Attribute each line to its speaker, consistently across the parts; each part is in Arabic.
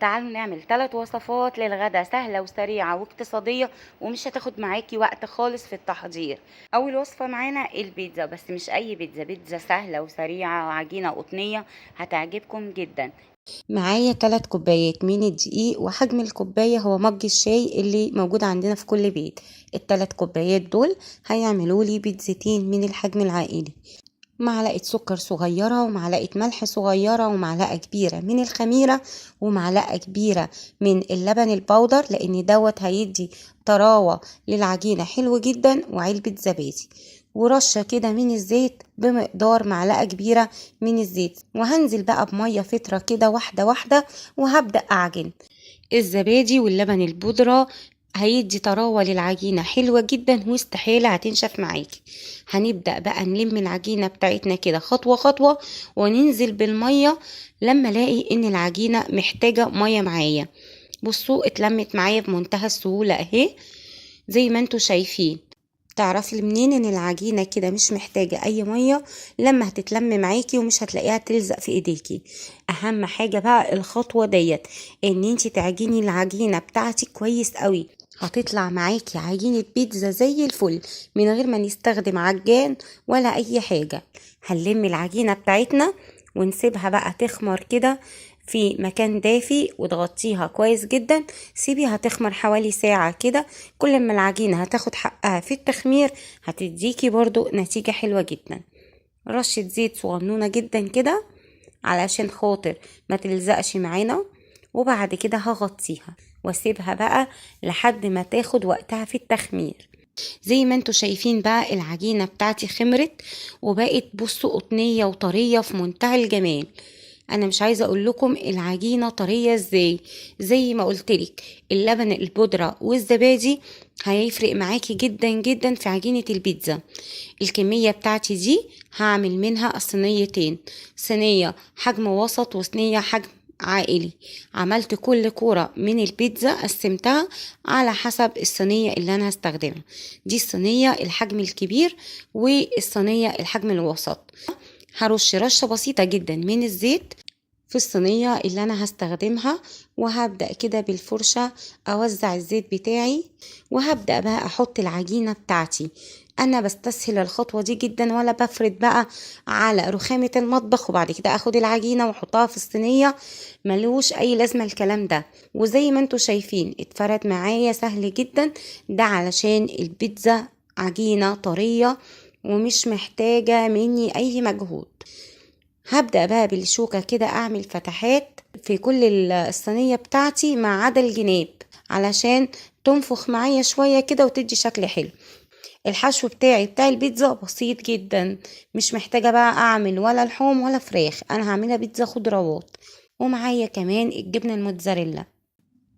Speaker 1: تعالوا نعمل 3 وصفات للغدا سهلة وسريعة واقتصادية ومش هتاخد معاكي وقت خالص في التحضير. أول وصفة معانا البيتزا، بس مش أي بيتزا، بيتزا سهلة وسريعة وعجينة قطنية هتعجبكم جدا. معايا 3 كوبايات من الدقيق، وحجم الكوباية هو مج الشاي اللي موجود عندنا في كل بيت. ال3 كوبايات دول هيعملوا لي بيتزتين من الحجم العائلي. معلقة سكر صغيرة، ومعلقة ملح صغيرة، ومعلقة كبيرة من الخميرة، ومعلقة كبيرة من اللبن البودر، لان دوت هيدي طراوة للعجينة حلو جدا، وعلبة زبادي، ورشة كده من الزيت بمقدار معلقة كبيرة من الزيت. وهنزل بقى بمية فترة كده واحدة واحدة، وهبدأ أعجن. الزبادي واللبن البودرة هيدي طراوة للعجينة حلوة جدا، واستحالة هتنشف معاكي. هنبدأ بقى نلم العجينة بتاعتنا كده خطوة خطوة، وننزل بالمية لما الاقي ان العجينة محتاجة مية معايا. بصوا اتلمت معايا بمنتهى السهولة اهي، زي ما انتوا شايفين. تعرفي منين ان العجينة كده مش محتاجة اي مية؟ لما هتتلم معاكي ومش هتلاقيها تلزق في ايديكي. اهم حاجة بقى الخطوة ديت، ان انتي تعجني العجينة بتاعتك كويس قوي. هتطلع معاكي عجينة بيتزا زي الفل، من غير ما نستخدم عجان ولا اي حاجة. هنلم العجينة بتاعتنا ونسيبها بقى تخمر كده في مكان دافي، وتغطيها كويس جدا. سيبيها تخمر حوالي ساعة كده. كل ما العجينة هتاخد حقها في التخمير هتديكي برضو نتيجة حلوة جدا. رشة زيت صغنونة جدا كده علشان خاطر ما تلزقش معانا. وبعد كده هغطيها واسيبها بقى لحد ما تاخد وقتها في التخمير. زي ما انتوا شايفين بقى العجينة بتاعتي خمرت وبقت بصوا قطنية وطرية في منتهى الجمال. انا مش عايزه اقول لكم العجينه طريه ازاي. زي ما قلتلك اللبن البودره والزبادي هيفرق معاكي جدا جدا في عجينه البيتزا. الكميه بتاعتي دي هعمل منها صينيتين، صينيه حجم وسط وصينيه حجم عائلي. عملت كل كورة من البيتزا قسمتها على حسب الصينية اللي انا هستخدمها. دي الصينية الحجم الكبير، والصينية الحجم الوسط. هرش رشة بسيطة جدا من الزيت في الصينية اللي انا هستخدمها، وهبدأ كده بالفرشة اوزع الزيت بتاعي، وهبدأ بقى احط العجينة بتاعتي. انا بستسهل الخطوة دي جدا، ولا بفرد بقى على رخامة المطبخ وبعد كده اخد العجينة واحطها في الصينية. ملوش اي لازمة الكلام ده. وزي ما انتوا شايفين اتفرد معايا سهل جدا. ده علشان البيتزا عجينة طرية ومش محتاجة مني اي مجهود. هبدأ بقى بالشوكة كده اعمل فتحات في كل الصينية بتاعتي ما عدا الجناب، علشان تنفخ معايا شوية كده وتدي شكل حلو. الحشو بتاعي بتاع البيتزا بسيط جدا، مش محتاجة بقى اعمل ولا لحوم ولا فراخ. انا هعملها بيتزا خضروات. ومعايا كمان الجبنة الموتزاريلا.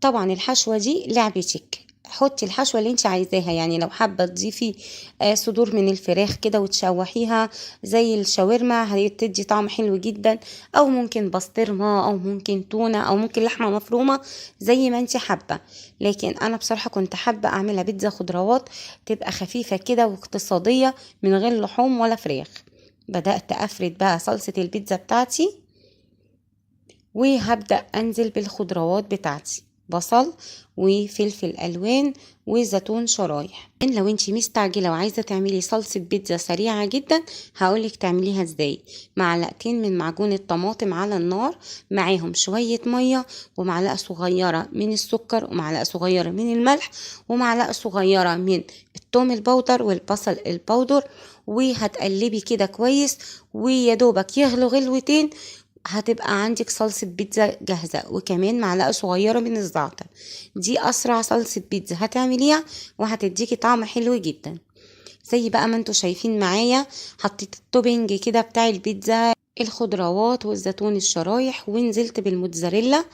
Speaker 1: طبعا الحشوة دي لعبتك، حطي الحشوة اللي انت عايزاها. يعني لو حابة تضيفي صدور من الفراخ كده وتشوحيها زي الشاورما هتدي طعم حلو جدا، او ممكن بسطرمة، او ممكن تونة، او ممكن لحمة مفرومة، زي ما انت حابة. لكن انا بصراحة كنت حابة اعملها بيتزا خضروات، تبقى خفيفة كده واقتصادية من غير لحوم ولا فراخ. بدأت افرد بقى صلصة البيتزا بتاعتي، وهبدأ أنزل بالخضروات بتاعتي، بصل وفلفل ألوان وزيتون شرايح. إن لو انتي مستعجلة وعايزة تعملي صلصة بيتزا سريعة جدا هقولك تعمليها ازاي. معلقتين من معجون الطماطم على النار، معاهم شوية مية، ومعلقة صغيرة من السكر، ومعلقة صغيرة من الملح، ومعلقة صغيرة من الثوم البودر والبصل البودر. وهتقلبي كده كويس، ويدوبك يغلو غلوتين هتبقى عندك صلصة بيتزا جاهزة. وكمان معلقة صغيرة من الزعتر. دي أسرع صلصة بيتزا هتعمليها، وهتديكي طعم حلو جدا. زي بقى ما انتوا شايفين معايا، حطيت التوبينج كده بتاع البيتزا، الخضروات والزيتون الشرايح، ونزلت بالموتزاريلا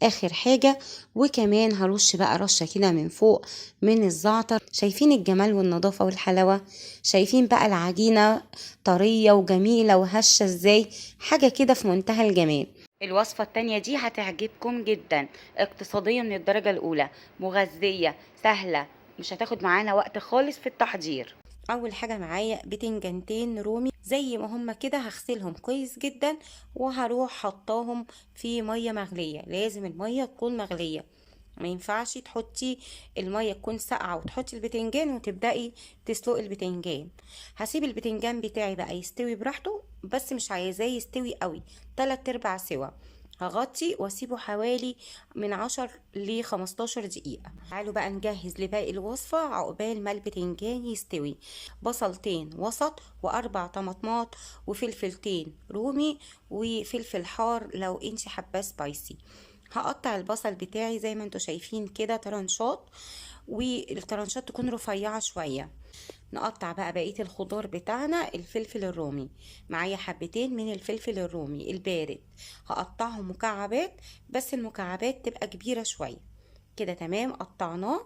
Speaker 1: اخر حاجة. وكمان هرش بقى رشة كده من فوق من الزعتر. شايفين الجمال والنظافة والحلاوة؟ شايفين بقى العجينة طرية وجميلة وهشة ازاي؟ حاجة كده في منتهى الجمال. الوصفة التانية دي هتعجبكم جدا، اقتصادية من الدرجة الأولى، مغذية، سهلة، مش هتاخد معانا وقت خالص في التحضير. اول حاجه معايا بتنجانتين رومي
Speaker 2: زي ما هما كده هغسلهم كويس جدا، وهروح حطاهم في مية مغلية. لازم المية تكون مغلية، ما ينفعش تحطي المية تكون ساقعة وتحطي البتنجان وتبدأي تسلقي البتنجان. هسيب البتنجان بتاعي بقى يستوي براحته، بس مش عايزاه يستوي قوي، 3/4 سوا. هغطي واسيبه حوالي من 10 ل 15 دقيقة. تعالوا بقى نجهز لباقي الوصفة عقبال ما البتنجان يستوي. بصلتين وسط، واربع طماطمات، وفلفلتين رومي، وفلفل حار لو انت حابه سبايسي. هقطع البصل بتاعي زي ما انتوا شايفين كده طرنشات، والطرنشات تكون رفيعة شوية. نقطع بقى بقية الخضار بتاعنا. الفلفل الرومي معايا حبتين من الفلفل الرومي البارد، هقطعهم مكعبات، بس المكعبات تبقى كبيرة شوية كده. تمام، قطعناه.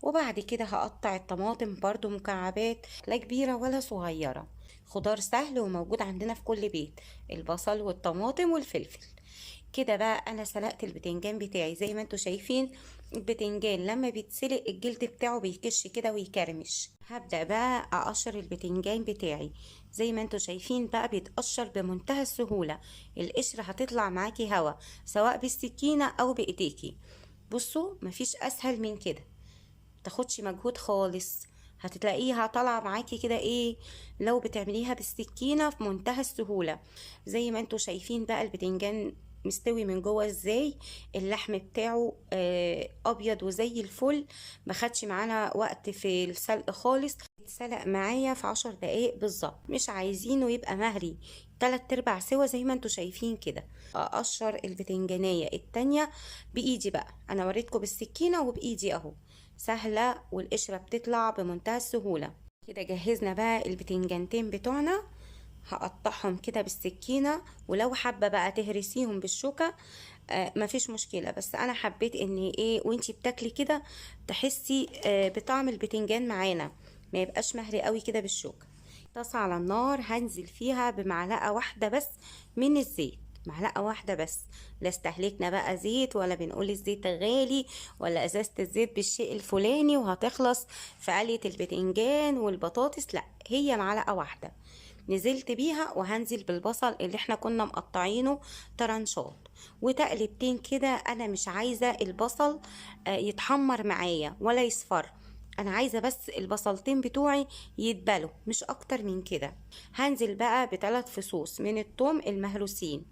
Speaker 2: وبعد كده هقطع الطماطم برضو مكعبات، لا كبيرة ولا صغيرة. خضار سهل وموجود عندنا في كل بيت، البصل والطماطم والفلفل. كده بقى انا سلقت البتنجان بتاعي زي ما انتوا شايفين. البتنجان لما بيتسلق الجلد بتاعه بيكش كده ويكرمش. هبدأ بقى اقشر البتنجان بتاعي زي ما انتوا شايفين بقى، بيتقشر بمنتهى السهولة. القشرة هتطلع معاكي هوا، سواء بالسكينة او بايديكي. بصوا، مفيش اسهل من كده، متاخدش مجهود خالص. هتلاقيها طالعه معاكي كده ايه، لو بتعمليها بالسكينه في منتهى السهوله. زي ما انتوا شايفين بقى البتنجان مستوي من جوه ازاي. اللحم بتاعه ابيض وزي الفل، ما خدش معانا وقت في السلق خالص. اتسلق معايا في 10 دقايق بالظبط. مش عايزينه يبقى مهري، 3/4 سوا زي ما انتوا شايفين كده. اقشر البتنجانية التانية بايدي بقى، انا وريتكم بالسكينة وبايدي اهو، سهلة والقشرة بتطلع بمنتهى السهولة. كده جهزنا بقى البتنجانتين بتوعنا، هقطعهم كده بالسكينة. ولو حابة بقى تهرسيهم بالشوكة مفيش مشكلة، بس انا حبيت ان ايه وانتي بتاكلي كده تحسي بطعم البتنجان معانا، ما يبقاش مهري قوي كده بالشوكة. طاسة على النار هنزل فيها بمعلقة واحدة بس من الزيت، معلقة واحدة بس. لا استهلكنا بقى زيت، ولا بنقول الزيت غالي، ولا ازازة الزيت بالشيء الفلاني وهتخلص في قلية البتنجان والبطاطس. لا، هي معلقة واحدة نزلت بيها. وهنزل بالبصل اللي احنا كنا مقطعينه طرنشات، وتقلبتين كده. انا مش عايزة البصل يتحمر معايا ولا يصفر، انا عايزة بس البصلتين بتوعي يتبلوا، مش اكتر من كده. هنزل بقى ب3 فصوص من الثوم المهروسين.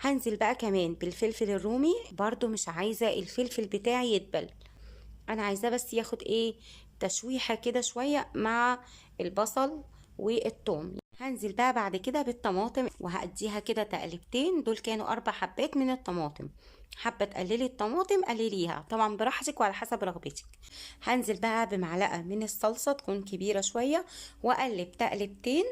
Speaker 2: هنزل بقى كمان بالفلفل الرومي، برضو مش عايزة الفلفل بتاعي يدبل، انا عايزاه بس ياخد ايه، تشويحة كده شوية مع البصل والثوم. هنزل بقى بعد كده بالطماطم وهأديها كده تقلبتين. دول كانوا 4 حبات من الطماطم، حابة تقللي الطماطم قلليها طبعا براحتك وعلى حسب رغبتك. هنزل بقى بمعلقة من الصلصة تكون كبيرة شوية، وأقلب تقلبتين.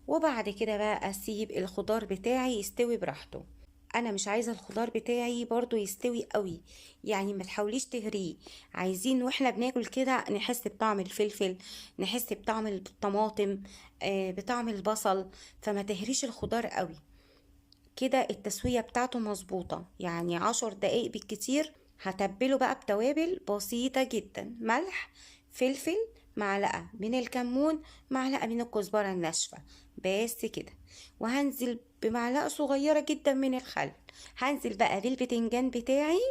Speaker 2: وبعد كده بقى اسيب الخضار بتاعي يستوي براحته. انا مش عايزه الخضار بتاعي برضو يستوي قوي، يعني ما تحاوليش تهريه. عايزين واحنا بناكل كده نحس بطعم الفلفل، نحس بطعم الطماطم، بطعم البصل. فما تهريش الخضار قوي كده. التسوية بتاعته مظبوطة، يعني 10 دقايق بالكتير. هتبله بقى بتوابل بسيطة جدا، ملح، فلفل، معلقة من الكمون، معلقة من الكزبرة الناشفة، بس كده. وهنزل بمعلقة صغيرة جدا من الخل. هنزل بقى بالبتنجان بتاعي،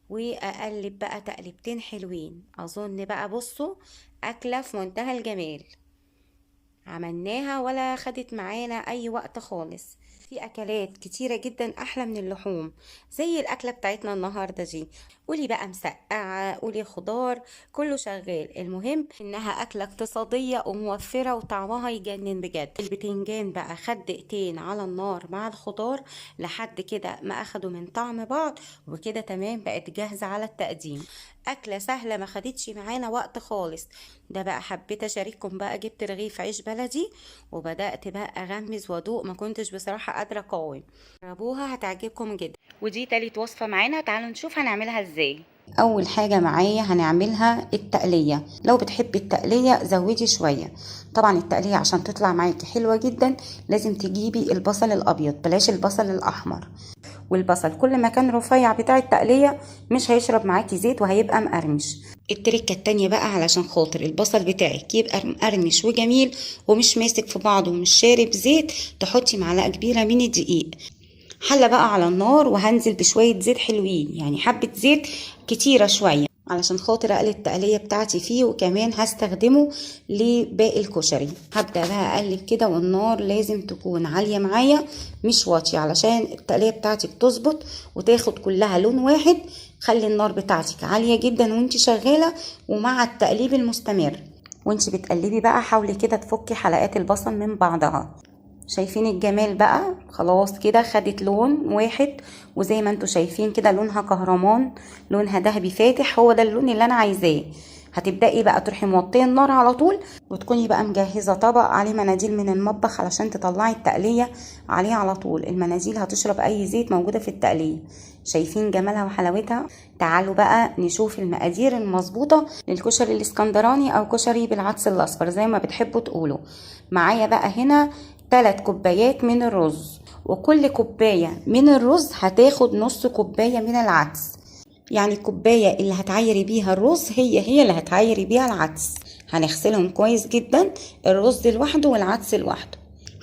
Speaker 2: واقلب بقى تقلبتين حلوين. اظن بقى بصوا، اكلة في منتهى الجمال عملناها ولا خدت معانا اي وقت خالص. في اكلات كتيرة جدا احلى من اللحوم، زي الاكلة بتاعتنا النهاردة دي. قولي بقى مسقعة، قولي خضار، كله شغال. المهم انها اكلة اقتصادية وموفرة وطعمها يجنن بجد. البتنجان بقى خد دقيقتين على النار مع الخضار لحد كده ما اخدوا من طعم بعض، وكده تمام بقت جاهزة على التقديم. اكلة سهلة ما خدتش معانا وقت خالص. ده بقى حبيت اشارككم بقى. جبت رغيف عيش بلدي وبدأت بقى اغمز وادوق، ما كنتش بصراحة قادرة اقاوم. جربوها هتعجبكم جدا.
Speaker 1: ودي تالت وصفة معانا، تعالوا نشوف هنعملها ازاي.
Speaker 2: اول حاجة معايا هنعملها التقلية. لو بتحبي التقلية زودي شوية. طبعا التقلية عشان تطلع معاكي حلوة جدا لازم تجيبي البصل الابيض، بلاش البصل الاحمر. والبصل كل ما كان رفيع بتاع التقلية مش هيشرب معاكي زيت وهيبقى مقرمش. التركة التانية بقى علشان خاطر البصل بتاعك يبقى مقرمش وجميل ومش ماسك في بعضه ومش شارب زيت، تحطي معلقة كبيرة من الدقيق. حلة بقى على النار وهنزل بشوية زيت حلوين، يعني حبة زيت كتيرة شوية علشان خاطر اقلي التقلية بتاعتي فيه، وكمان هستخدمه لباقي الكشري. هبدأ بقى اقلب كده، والنار لازم تكون عالية معايا مش واطية علشان التقلية بتاعتك تظبط وتاخد كلها لون واحد. خلي النار بتاعتك عالية جدا وانت شغالة ومع التقليب المستمر. وانت بتقلبي بقى حاولي كده تفكي حلقات البصل من بعضها. شايفين الجمال بقى؟ خلاص كده خدت لون واحد، وزي ما انتوا شايفين كده لونها كهرمان، لونها ذهبي فاتح، هو ده اللون اللي انا عايزاه. هتبدأي بقى تروحي موطيه النار على طول، وتكوني بقى مجهزة طبق عليه مناديل من المطبخ علشان تطلعي التقلية عليه على طول. المناديل هتشرب اي زيت موجودة في التقلية. شايفين جمالها وحلاوتها؟ تعالوا بقى نشوف المقادير المظبوطة للكشري الاسكندراني او كشري بالعدس الاصفر زي ما بتحبوا تقولوا. معايا بقى هنا 3 كوبايات من الرز، وكل كوباية من الرز هتاخد نص كوباية من العدس. يعني الكوباية اللي هتعيري بيها الرز هي اللي هتعيري بيها العدس. هنغسلهم كويس جدا، الرز لوحده والعدس لوحده.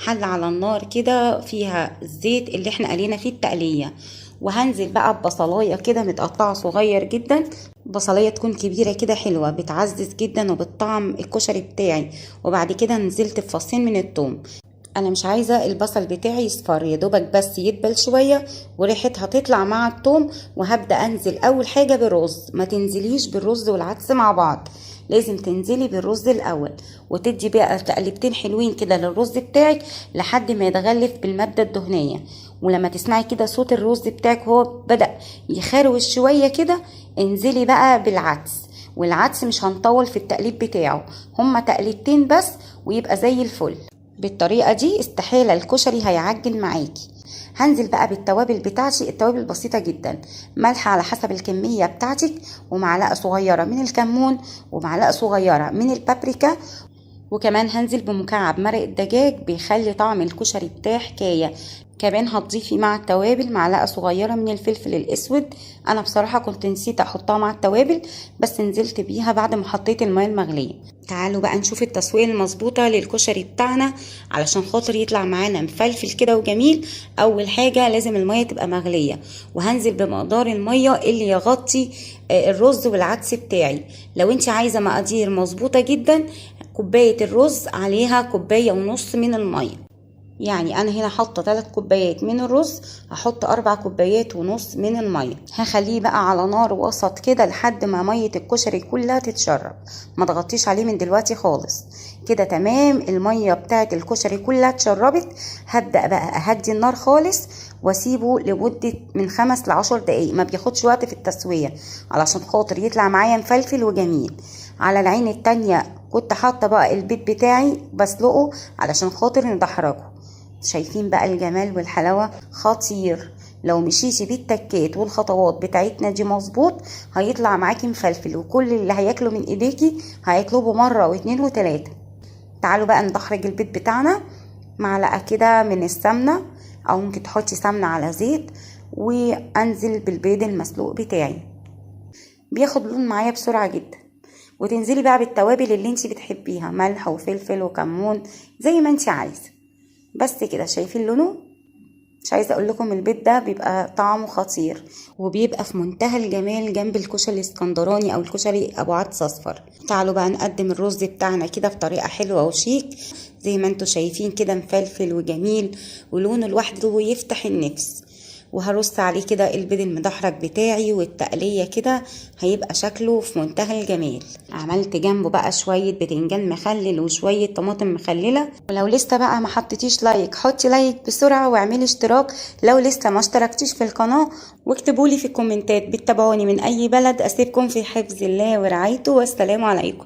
Speaker 2: حل على النار كده فيها الزيت اللي احنا قلينا فيه التقلية، وهنزل بقى ببصلاية كده متقطعة صغير جدا. بصلاية تكون كبيرة كده حلوة بتعزز جدا وبالطعم الكشري بتاعي. وبعد كده نزلت بفصين من الثوم. انا مش عايزه البصل بتاعي يصفر، يا دوبك بس يدبل شويه وريحتها تطلع مع الثوم. وهبدا انزل اول حاجه بالرز. ما تنزليش بالرز والعدس مع بعض، لازم تنزلي بالرز الاول وتدي بقى تقلبتين حلوين كده للرز بتاعك لحد ما يتغلف بالماده الدهنيه. ولما تسمعي كده صوت الرز بتاعك هو بدا يخروش شويه كده، انزلي بقى بالعدس. والعدس مش هنطول في التقليب بتاعه، هما تقليبتين بس ويبقى زي الفل. بالطريقة دي استحالة الكشري هيعجن معاكي. هنزل بقى بالتوابل بتاعتي. التوابل بسيطة جدا، ملح على حسب الكمية بتاعتك، ومعلقة صغيرة من الكمون، ومعلقة صغيرة من البابريكا. وكمان هنزل بمكعب مرق الدجاج بيخلي طعم الكشري بتاعه حكاية. كمان هتضيفي مع التوابل معلقة صغيرة من الفلفل الاسود. انا بصراحة كنت نسيت احطها مع التوابل، بس نزلت بيها بعد ما حطيت الماء المغلية. تعالوا بقى نشوف التسوية المظبوطة للكشري بتاعنا علشان خاطر يطلع معانا مفلفل كده وجميل. اول حاجة لازم المية تبقى مغلية، وهنزل بمقدار المية اللي يغطي الرز والعدس بتاعي. لو انت عايزة مقادير مظبوطة جدا، كوباية الرز عليها كوباية ونص من المية. يعني انا هنا حاطه 3 كوبايات من الرز، هحط 4 كوبايات ونص من الميه. هخليه بقى على نار وسط كده لحد ما ميه الكشري كلها تتشرب. ما تغطيش عليه من دلوقتي خالص. كده تمام، الميه بتاعه الكشري كلها اتشربت. هبدا بقى اهدي النار خالص واسيبه لمده من 5 ل10 دقايق. ما بياخدش وقت في التسويه علشان خاطر يطلع معايا مفلفل وجميل. على العين التانية كنت حاطه بقى البيض بتاعي بسلقه علشان خاطر ندحرجه. شايفين بقى الجمال والحلاوة؟ خطير. لو مشيتي بالتكات والخطوات بتاعتنا دي مظبوط هيطلع معاكي مفلفل، وكل اللي هياكلوا من ايديكي هيطلبوا مرة واثنين وثلاثة. تعالوا بقى ندحرج البيض بتاعنا. معلقة كده من السمنة، او ممكن تحطي سمنة على زيت، وانزل بالبيض المسلوق بتاعي. بياخد لون معايا بسرعة جدا. وتنزلي بقى بالتوابل اللي انتي بتحبيها، ملح وفلفل وكمون زي ما انتي عايزة. بس كده شايفين لونه؟ مش عايزه اقول لكم البيض ده بيبقى طعمه خطير، وبيبقى في منتهى الجمال جنب الكشري الاسكندراني او الكشري ابو عدس اصفر. تعالوا بقى نقدم الرز بتاعنا كده بطريقه حلوه وشيك زي ما انتوا شايفين كده، مفلفل وجميل ولونه لوحده ويفتح النفس. وهرص عليه كده البيض المدحرج بتاعي والتقلية كده، هيبقى شكله في منتهى الجمال. عملت جنبه بقى شوية بتنجان مخلل وشوية طماطم مخللة. ولو لسه بقى ما حطيتيش لايك، حطي لايك بسرعة واعملي اشتراك لو لسه ما اشتركتيش في القناة، واكتبولي في الكومنتات بتتابعوني من اي بلد. اسيبكم في حفظ الله ورعايته، والسلام عليكم.